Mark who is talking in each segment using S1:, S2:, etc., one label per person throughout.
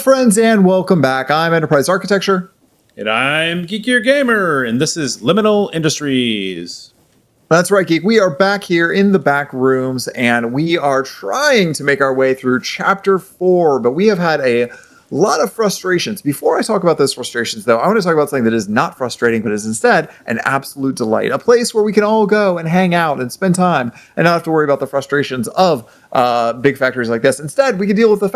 S1: friends, and welcome back. I'm Enterprise Architecture.
S2: And I'm Geekier Gamer, and this is Liminal Industries.
S1: That's right, Geek. We are back here in the back rooms, and we are trying to make our way through Chapter 4, but we have had a lot of frustrations. Before I talk about those frustrations, though, I want to talk about something that is not frustrating, but is instead an absolute delight. A place where we can all go and hang out and spend time and not have to worry about the frustrations of big factories like this. Instead, we can deal with the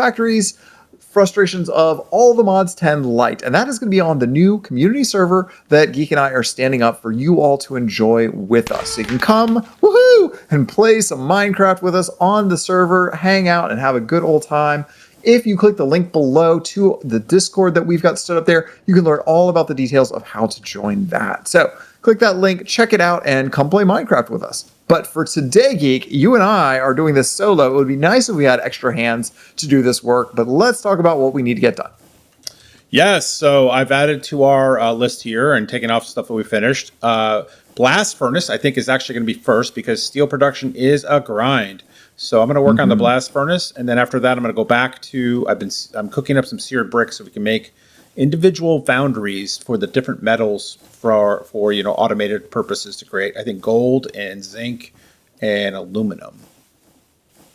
S1: frustrations of all the mods 10 Lite, and that is going to be on the new community server that Geek and I are standing up for you all to enjoy with us. So you can come, woohoo, and play some Minecraft with us on the server, hang out, and have a good old time. If you click the link below to the Discord that we've got stood up there, you can learn all about the details of how to join that. So click that link, check it out, and come play Minecraft with us. But for today, Geek, you and I are doing this solo. It would be nice if we had extra hands to do this work, but let's talk about what we need to get done.
S2: Yes, so I've added to our list here and taken off stuff that we finished. Blast Furnace, I think, is actually going to be first because steel production is a grind. So I'm going to work on the Blast Furnace, and then after that, I'm going to go back to, I'm cooking up some seared bricks so we can make individual foundries for the different metals for automated purposes to create, I think, gold and zinc and aluminum.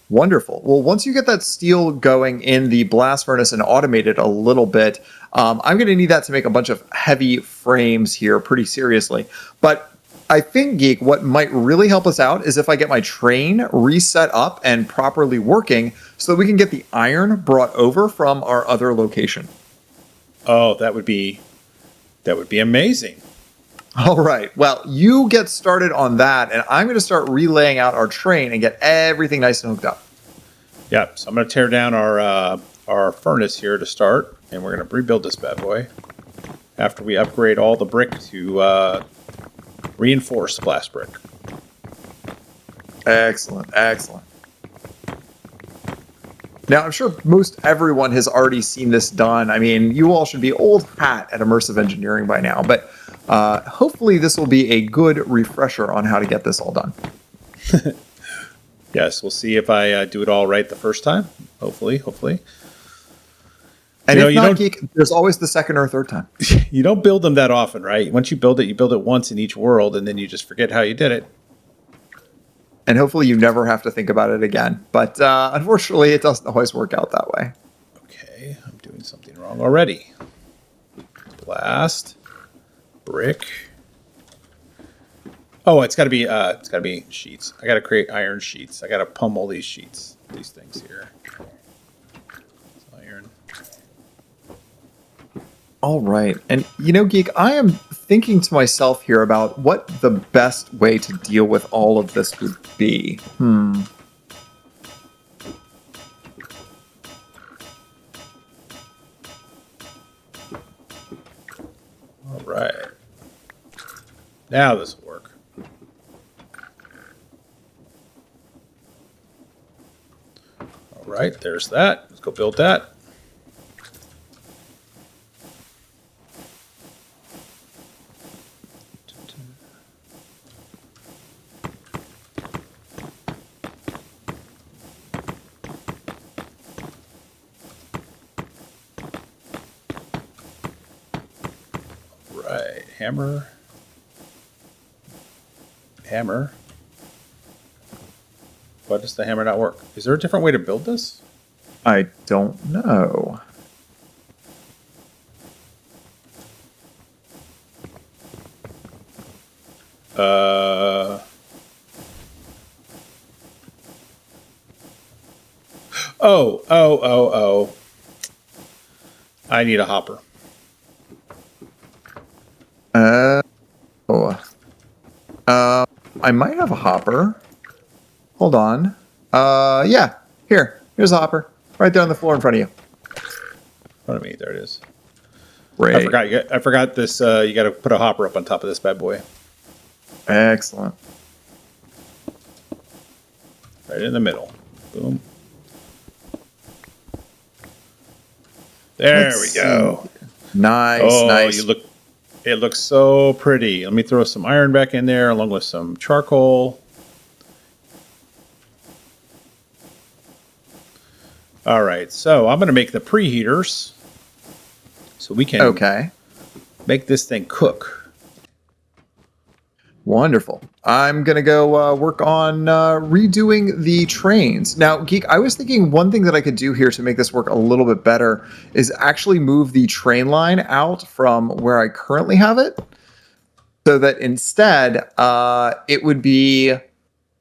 S1: Wonderful. Well, once you get that steel going in the blast furnace and automate it a little bit, I'm going to need that to make a bunch of heavy frames here pretty seriously. But I think, Geek, what might really help us out is if I get my train reset up and properly working so that we can get the iron brought over from our other location.
S2: Oh, that would be amazing.
S1: All right. Well, you get started on that, and I'm going to start relaying out our train and get everything nice and hooked up.
S2: Yeah, so I'm going to tear down our furnace here to start, and we're going to rebuild this bad boy after we upgrade all the brick to reinforced blast brick.
S1: Excellent, excellent. Now, I'm sure most everyone has already seen this done. I mean, you all should be old hat at immersive engineering by now, but hopefully this will be a good refresher on how to get this all done.
S2: Yes, we'll see if I do it all right the first time. Hopefully.
S1: And if not, Geek, there's always the second or third time.
S2: You don't build them that often, right? Once you build it once in each world, and then you just forget how you did it.
S1: And hopefully you never have to think about it again. But unfortunately, it doesn't always work out that way.
S2: Okay, I'm doing something wrong already. Blast. Brick. Oh, it's got to be sheets. I got to create iron sheets. I got to pummel these sheets, these things here. Iron.
S1: All right. And, Geek, I am thinking to myself here about what the best way to deal with all of this would be. All
S2: right. Now this will work. All right, there's that. Let's go build that. Right, hammer. Why does the hammer not work? Is there a different way to build this?
S1: I don't know.
S2: Oh. I need a hopper.
S1: I might have a hopper. Hold on. Yeah. Here's a hopper. Right there on the floor in front of you.
S2: In front of me. There it is.
S1: Great.
S2: I forgot this. You got to put a hopper up on top of this bad boy.
S1: Excellent.
S2: Right in the middle. Boom. There we go.
S1: Nice.
S2: It looks so pretty. Let me throw some iron back in there along with some charcoal. All right, so I'm going to make the preheaters. So we can
S1: Okay.
S2: make this thing cook.
S1: Wonderful. I'm going to go work on redoing the trains. Now, Geek, I was thinking one thing that I could do here to make this work a little bit better is actually move the train line out from where I currently have it so that instead it would be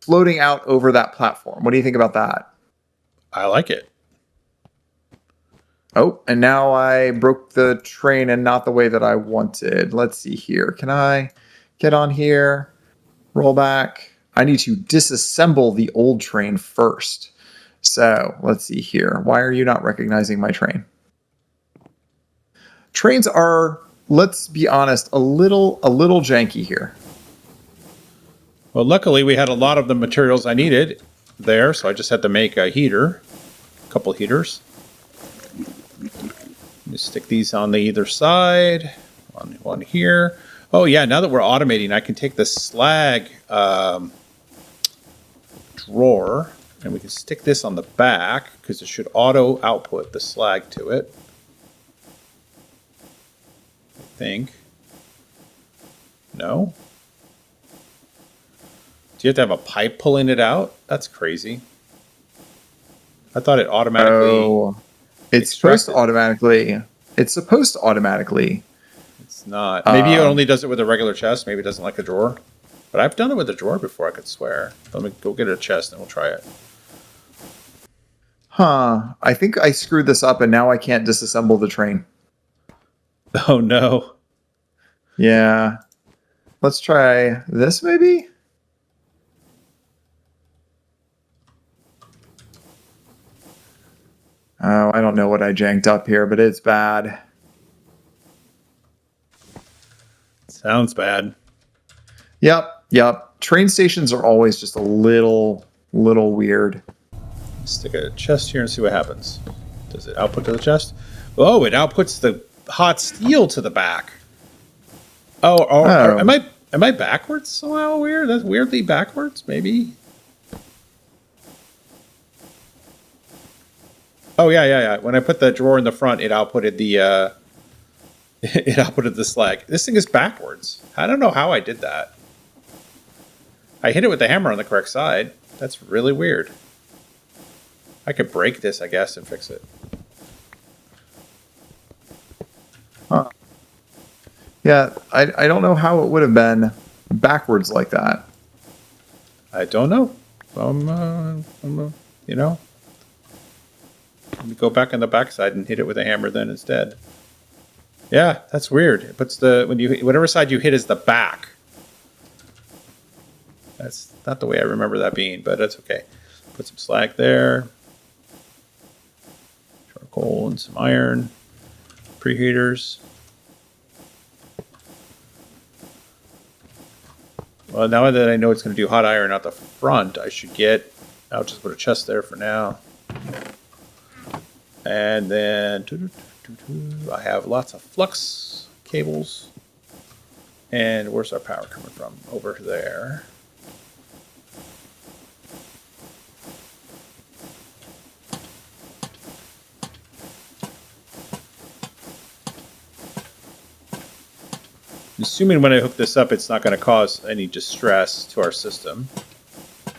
S1: floating out over that platform. What do you think about that?
S2: I like it.
S1: Oh, and now I broke the train and not the way that I wanted. Let's see here. Can I get on here? Roll back. I need to disassemble the old train first. So let's see here. Why are you not recognizing my train? Trains are, let's be honest, a little janky here.
S2: Well, luckily we had a lot of the materials I needed there, so I just had to make a heater, a couple heaters. Just stick these on the either side, one here. Oh yeah, now that we're automating, I can take the slag drawer and we can stick this on the back because it should auto output the slag to it. I think. No? Do you have to have a pipe pulling it out? That's crazy. I thought it automatically...
S1: Oh, it's supposed to automatically... It's supposed to automatically...
S2: It's not. Maybe it only does it with a regular chest. Maybe it doesn't like a drawer. But I've done it with a drawer before, I could swear. Let me go get a chest and we'll try it.
S1: Huh. I think I screwed this up and now I can't disassemble the train.
S2: Oh no.
S1: Yeah. Let's try this maybe? Oh, I don't know what I janked up here, but it's bad.
S2: Sounds bad.
S1: Yep. Train stations are always just a little weird.
S2: Stick a chest here and see what happens. Does it output to the chest? Oh, it outputs the hot steel to the back. Oh. Am I backwards somehow? Weird. That's weirdly backwards. Maybe. Oh yeah. When I put the drawer in the front, it outputted the it outputted the slag. This thing is backwards. I don't know how I did that. I hit it with the hammer on the correct side. That's really weird. I could break this, I guess, and fix it.
S1: Huh. Yeah, I don't know how it would have been backwards like that.
S2: I don't know. You know. Let me go back on the backside and hit it with a hammer then instead. Yeah, that's weird. It puts whatever side you hit is the back. That's not the way I remember that being, but that's okay. Put some slag there. Charcoal and some iron. Preheaters. Well, now that I know it's going to do hot iron out the front, I'll just put a chest there for now. And then I have lots of flux cables. And where's our power coming from? Over there. Assuming when I hook this up, it's not going to cause any distress to our system.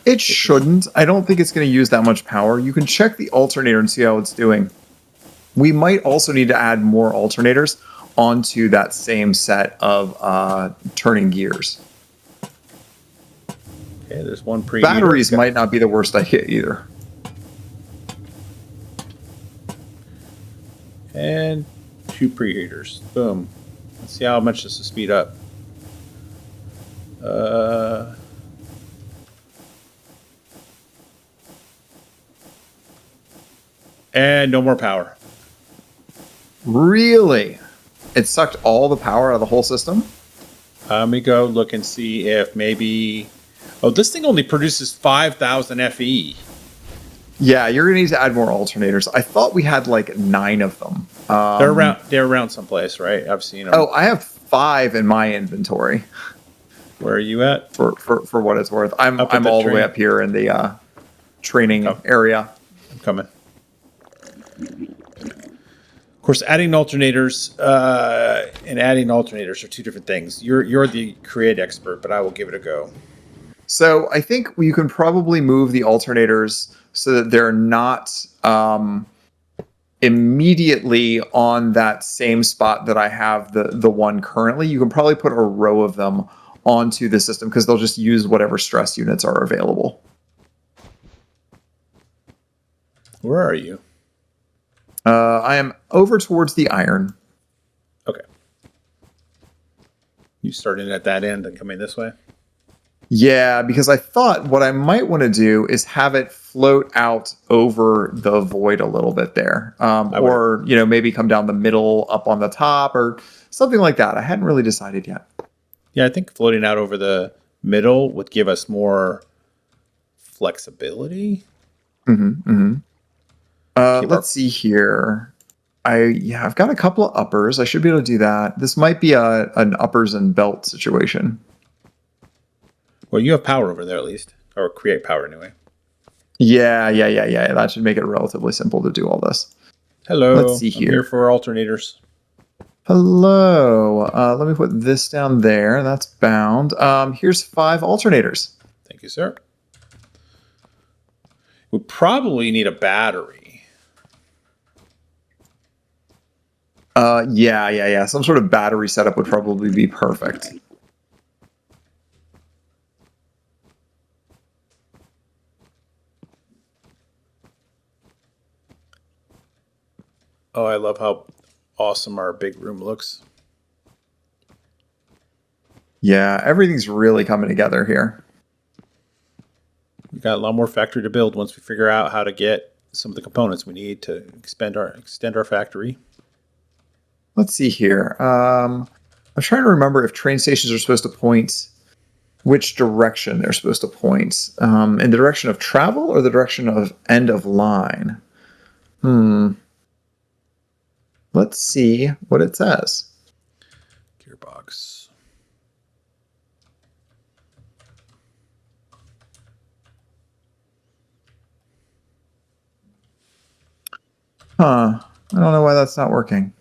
S1: It shouldn't. I don't think it's going to use that much power. You can check the alternator and see how it's doing. We might also need to add more alternators onto that same set of turning gears.
S2: Okay, there's one preheater.
S1: Batteries might not be the worst idea either.
S2: And 2 preheaters. Boom. Let's see how much this will speed up. And no more power.
S1: Really? It sucked all the power out of the whole system?
S2: Let me go look and see if maybe... Oh, this thing only produces 5,000 FE.
S1: Yeah, you're going to need to add more alternators. I thought we had like 9 of them.
S2: They're around someplace, right? I've seen them.
S1: Oh, I have 5 in my inventory.
S2: Where are you at?
S1: For what it's worth. I'm all the way up here in the training area.
S2: I'm coming. course, adding alternators and adding alternators are two different things. You're the create expert, but I will give it a go.
S1: So I think you can probably move the alternators so that they're not immediately on that same spot that I have the one currently. You can probably put a row of them onto the system because they'll just use whatever stress units are available.
S2: Where are you?
S1: I am over towards the iron.
S2: Okay. You starting at that end and coming this way?
S1: Yeah, because I thought what I might want to do is have it float out over the void a little bit there. Or, maybe come down the middle up on the top or something like that. I hadn't really decided yet.
S2: Yeah, I think floating out over the middle would give us more flexibility.
S1: Let's see here. I've got a couple of uppers. I should be able to do that. This might be an uppers and belt situation.
S2: Well, you have power over there at least, or create power anyway.
S1: Yeah. That should make it relatively simple to do all this.
S2: Hello.
S1: Let's see here.
S2: I'm here for alternators.
S1: Hello. Let me put this down there. That's bound. Here's 5 alternators.
S2: Thank you, sir. We probably need a battery.
S1: Yeah. Some sort of battery setup would probably be perfect.
S2: Oh, I love how awesome our big room looks.
S1: Yeah, everything's really coming together here.
S2: We got a lot more factory to build once we figure out how to get some of the components we need to extend our factory.
S1: Let's see here. I'm trying to remember if train stations are supposed to point, which direction they're supposed to point. In the direction of travel or the direction of end of line? Let's see what it says.
S2: Gearbox.
S1: I don't know why that's not working.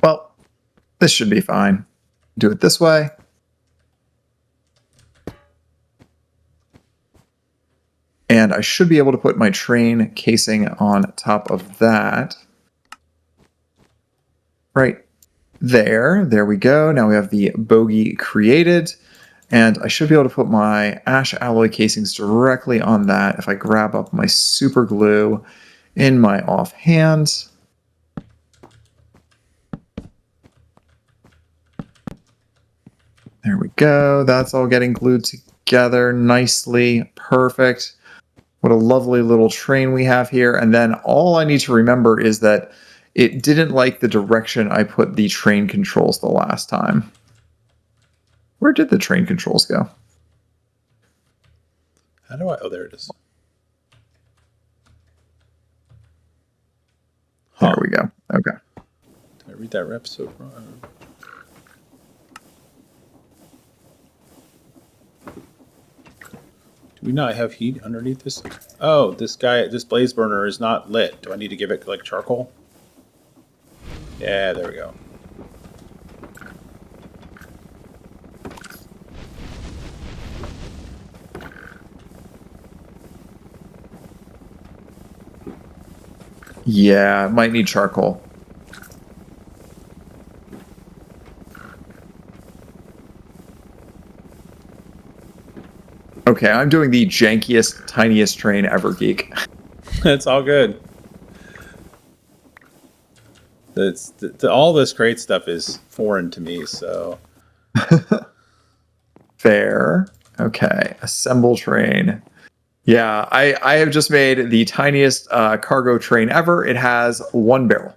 S1: Well, this should be fine. Do it this way. And I should be able to put my train casing on top of that. Right there. There we go. Now we have the bogie created. And I should be able to put my ash alloy casings directly on that if I grab up my super glue in my offhand. There we go. That's all getting glued together nicely. Perfect. What a lovely little train we have here. And then all I need to remember is that it didn't like the direction I put the train controls the last time. Where did the train controls go?
S2: How do I... Oh, there it is.
S1: There we go. Okay.
S2: Did I read that episode wrong? Do we not have heat underneath this? Oh, this blaze burner is not lit. Do I need to give it like charcoal? Yeah, there we go.
S1: Yeah, might need charcoal. Okay, I'm doing the jankiest, tiniest train ever, Geek.
S2: It's all good. All this great stuff is foreign to me, so...
S1: Fair. Okay, assemble train. Yeah, I have just made the tiniest cargo train ever. It has 1 barrel.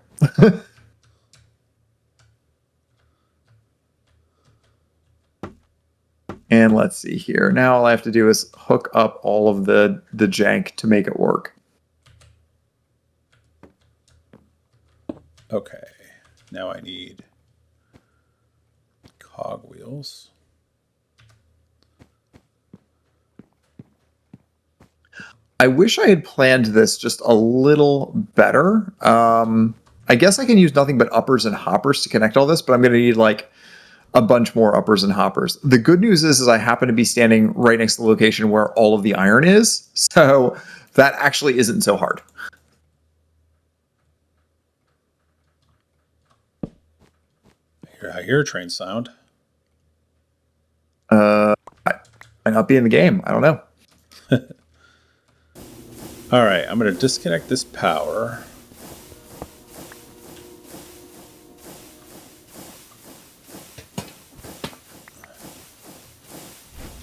S1: And let's see here. Now all I have to do is hook up all of the jank to make it work.
S2: Okay, now I need cogwheels.
S1: I wish I had planned this just a little better. I guess I can use nothing but uppers and hoppers to connect all this, but I'm going to need like a bunch more uppers and hoppers. The good news is I happen to be standing right next to the location where all of the iron is, so that actually isn't so hard.
S2: I hear a train sound.
S1: I might not be in the game. I don't know.
S2: All right, I'm going to disconnect this power.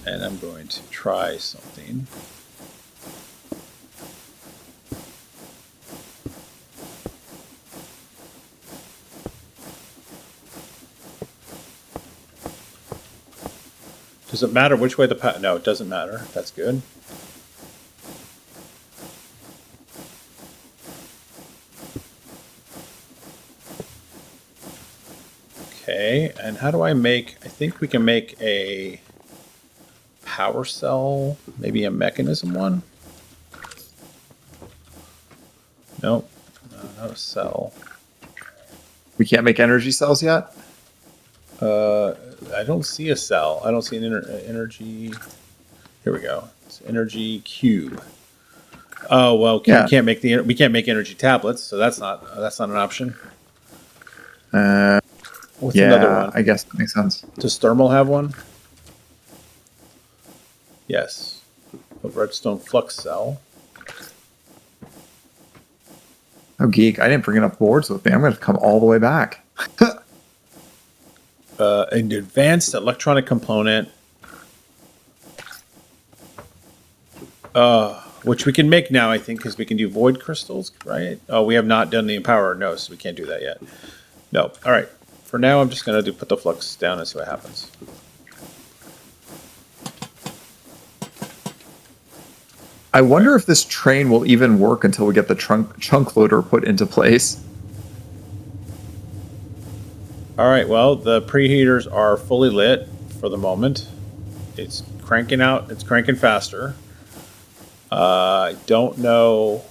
S2: And I'm going to try something. Does it matter which way the power? No, it doesn't matter. That's good. Okay, and how do I make, I think we can make a power cell, maybe a mechanism one? Nope, no, not a cell.
S1: We can't make energy cells yet?
S2: I don't see a cell. I don't see an energy. Here we go. It's energy cube. Oh well, we can't make energy tablets, so that's not an option. What's another one?
S1: I guess that makes sense.
S2: Does thermal have one? Yes. A redstone flux cell.
S1: Oh, geek! I didn't bring enough boards with me. I'm going to come all the way back.
S2: An advanced electronic component, which we can make now, I think, because we can do void crystals, right? Oh, we have not done the empower, no, so we can't do that yet. No. All right. For now, I'm just going to put the flux down and see what happens.
S1: I wonder if this train will even work until we get the chunk loader put into place.
S2: All right, well, the preheaters are fully lit for the moment. It's cranking out. It's cranking faster. I don't know.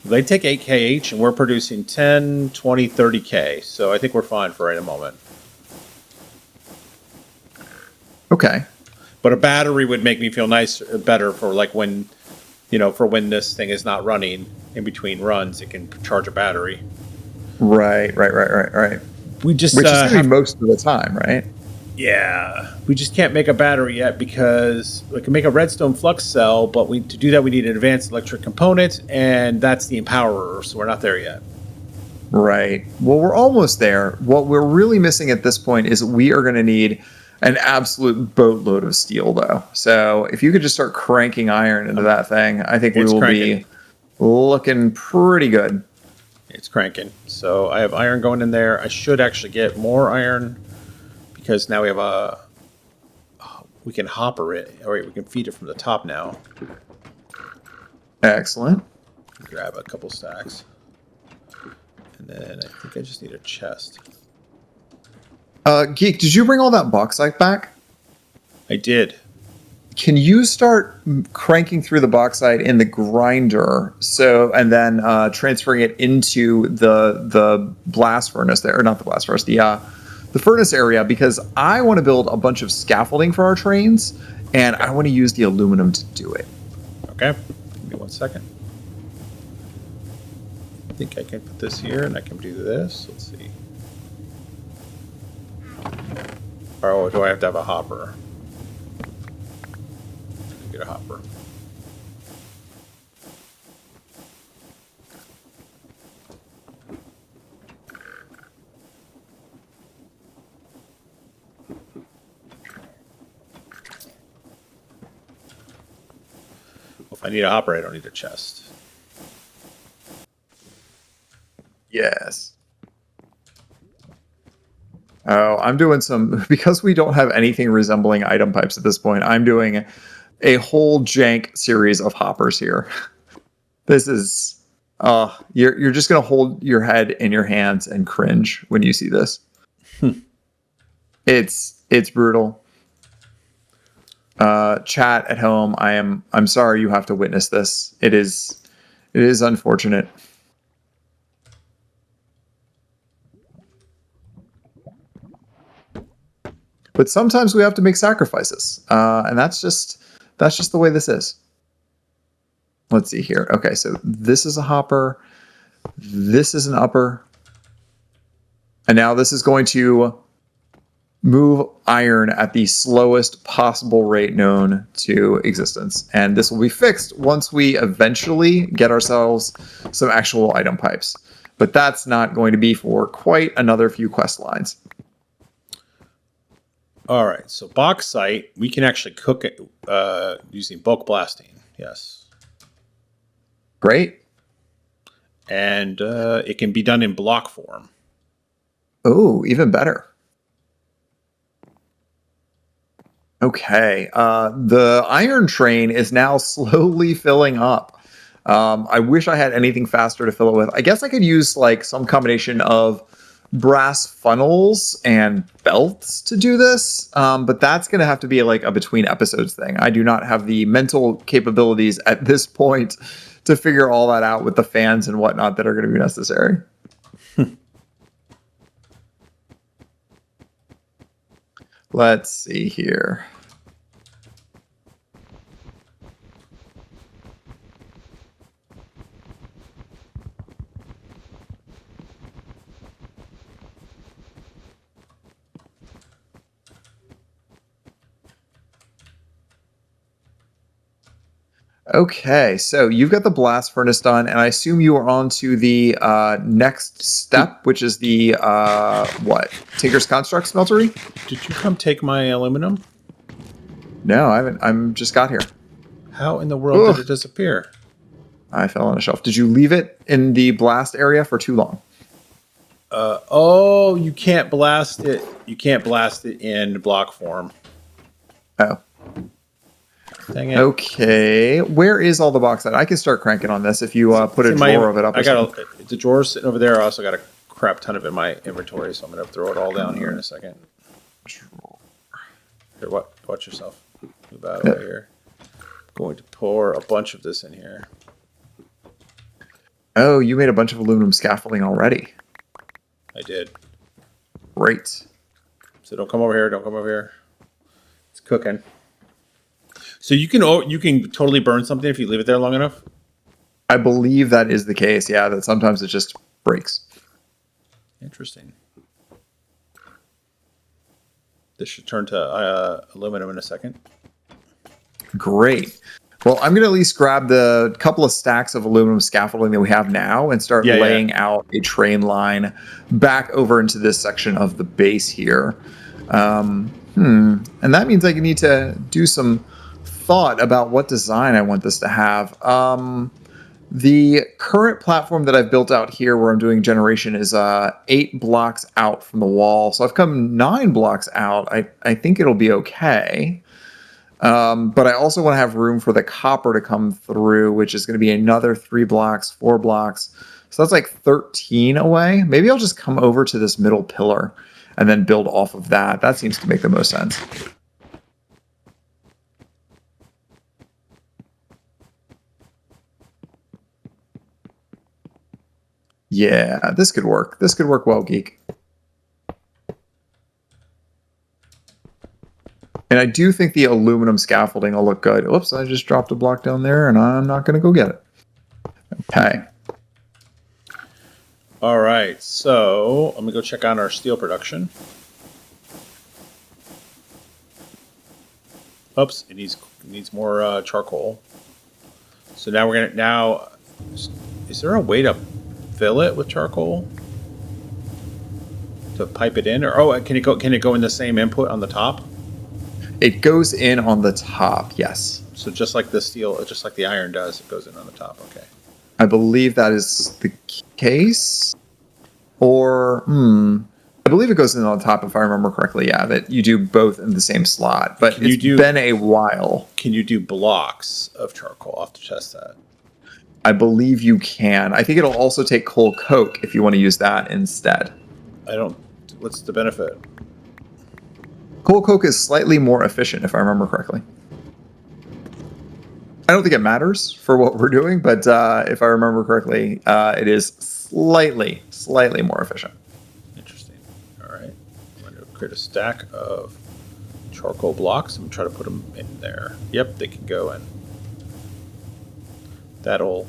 S2: They take 8K each, and we're producing 10, 20, 30K. So I think we're fine for right a moment.
S1: Okay.
S2: But a battery would make me feel better for like when, for when this thing is not running in between runs, it can charge a battery.
S1: Right.
S2: We just
S1: which is going to be most of the time, right?
S2: Yeah, we just can't make a battery yet because we can make a redstone flux cell, but to do that we need an advanced electric component, and that's the empowerer. So we're not there yet.
S1: Right. Well, we're almost there. What we're really missing at this point is we are going to need an absolute boatload of steel, though. So if you could just start cranking iron into that thing, I think we will be looking pretty good.
S2: It's cranking. So I have iron going in there. I should actually get more iron because now we have we can hopper it. All right, we can feed it from the top now.
S1: Excellent.
S2: Grab a couple stacks. And then I think I just need a chest.
S1: Geek, did you bring all that bauxite back?
S2: I did.
S1: Can you start cranking through the bauxite in the grinder, and then transferring it into the blast furnace there, or not the blast furnace, the furnace area, because I want to build a bunch of scaffolding for our trains, and I want to use the aluminum to do it.
S2: Okay, give me 1 second. I think I can put this here, and I can do this. Let's see. Or do I have to have a hopper? Get a hopper. If I need a hopper, I don't need a chest.
S1: Yes. Oh, I'm doing because we don't have anything resembling item pipes at this point, I'm doing a whole jank series of hoppers here. This is, you're just going to hold your head in your hands and cringe when you see this. It's brutal. Chat at home, I'm sorry you have to witness this. It is unfortunate. But sometimes we have to make sacrifices, and that's just the way this is. Let's see here. Okay, so this is a hopper. This is an upper. And now this is going to move iron at the slowest possible rate known to existence. And this will be fixed once we eventually get ourselves some actual item pipes. But that's not going to be for quite another few quest lines.
S2: All right, so bauxite, we can actually cook it using bulk blasting. Yes.
S1: Great.
S2: And it can be done in block form.
S1: Oh, even better. Okay, the iron train is now slowly filling up. I wish I had anything faster to fill it with. I guess I could use like some combination of brass funnels and belts to do this, but that's going to have to be like a between episodes thing. I do not have the mental capabilities at this point to figure all that out with the fans and whatnot that are going to be necessary. Let's see here. Okay, so you've got the blast furnace done, and I assume you are on to the next step, which is the, what? Tinker's Construct Smeltery?
S2: Did you come take my aluminum?
S1: No, I haven't. I'm just got here.
S2: How in the world did it disappear?
S1: I fell on a shelf. Did you leave it in the blast area for too long?
S2: Oh, you can't blast it. You can't blast it in block form.
S1: Oh.
S2: Dang it.
S1: Okay, where is all the bauxite? I can start cranking on this if you put a drawer of it up.
S2: I got the drawer sitting over there. I also got a crap ton of it in my inventory, so I'm gonna throw it all down here in a second. Here, what? Watch yourself. Move out over here. Going to pour a bunch of this in here.
S1: Oh, you made a bunch of aluminum scaffolding already.
S2: I did.
S1: Great.
S2: So don't come over here. Don't come over here. It's cooking. So you can totally burn something if you leave it there long enough?
S1: I believe that is the case, yeah, that sometimes it just breaks.
S2: Interesting. This should turn to aluminum in a second.
S1: Great. Well, I'm going to at least grab the couple of stacks of aluminum scaffolding that we have now and start laying out a train line back over into this section of the base here. And that means I need to do some thought about what design I want this to have. The current platform that I've built out here where I'm doing generation is 8 blocks out from the wall. So I've come 9 blocks out. I think it'll be okay. But I also want to have room for the copper to come through, which is going to be another 3 blocks, 4 blocks. So that's like 13 away. Maybe I'll just come over to this middle pillar and then build off of that. That seems to make the most sense. Yeah, this could work. This could work well, Geek. And I do think the aluminum scaffolding will look good. Oops, I just dropped a block down there, and I'm not going to go get it. Okay.
S2: All right, so let me go check on our steel production. Oops, it needs more charcoal. So now we're gonna is there a way to fill it with charcoal to pipe it in, or can it go in the same input on the top?
S1: It goes in on the top, yes.
S2: So just like the steel, just like the iron does, it goes in on the top. Okay.
S1: I believe that is the case, or I believe it goes in on top if I remember correctly. Yeah, that you do both in the same slot, but it's been a while.
S2: Can you do blocks of charcoal? I'll have to test that.
S1: I believe you can. I think it'll also take coal coke if you want to use that instead.
S2: What's the benefit?
S1: Coal coke is slightly more efficient if I remember correctly. I don't think it matters for what we're doing, but if I remember correctly, it is slightly more efficient.
S2: Interesting. All right. I'm going to create a stack of charcoal blocks. I'm going to try to put them in there. Yep, they can go in. That'll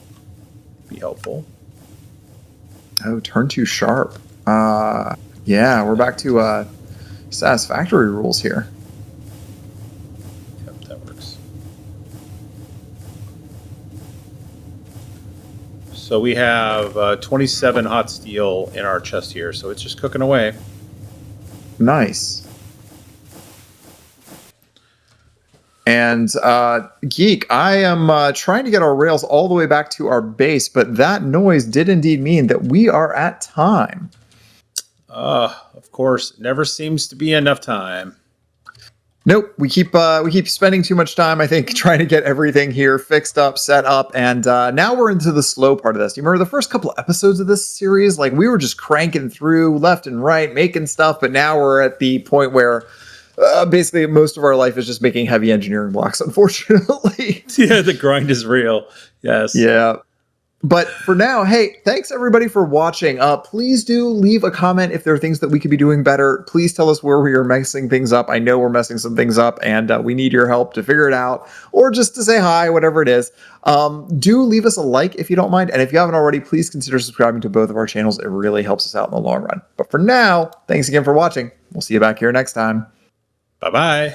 S2: be helpful.
S1: Oh, turn too sharp. Yeah, we're back to satisfactory rules here.
S2: Yep, that works. So we have 27 hot steel in our chest here, so it's just cooking away.
S1: Nice. And Geek, I am trying to get our rails all the way back to our base, but that noise did indeed mean that we are at time.
S2: Of course, never seems to be enough time.
S1: Nope, we keep spending too much time, I think, trying to get everything here fixed up, set up, and now we're into the slow part of this. You remember the first couple of episodes of this series? Like, we were just cranking through left and right, making stuff, but now we're at the point where basically most of our life is just making heavy engineering blocks, unfortunately.
S2: Yeah, the grind is real. Yes.
S1: Yeah. But for now, hey, thanks everybody for watching. Please do leave a comment if there are things that we could be doing better. Please tell us where we are messing things up. I know we're messing some things up, and we need your help to figure it out, or just to say hi, whatever it is. Do leave us a like if you don't mind, and if you haven't already, please consider subscribing to both of our channels. It really helps us out in the long run. But for now, thanks again for watching. We'll see you back here next time.
S2: Bye-bye.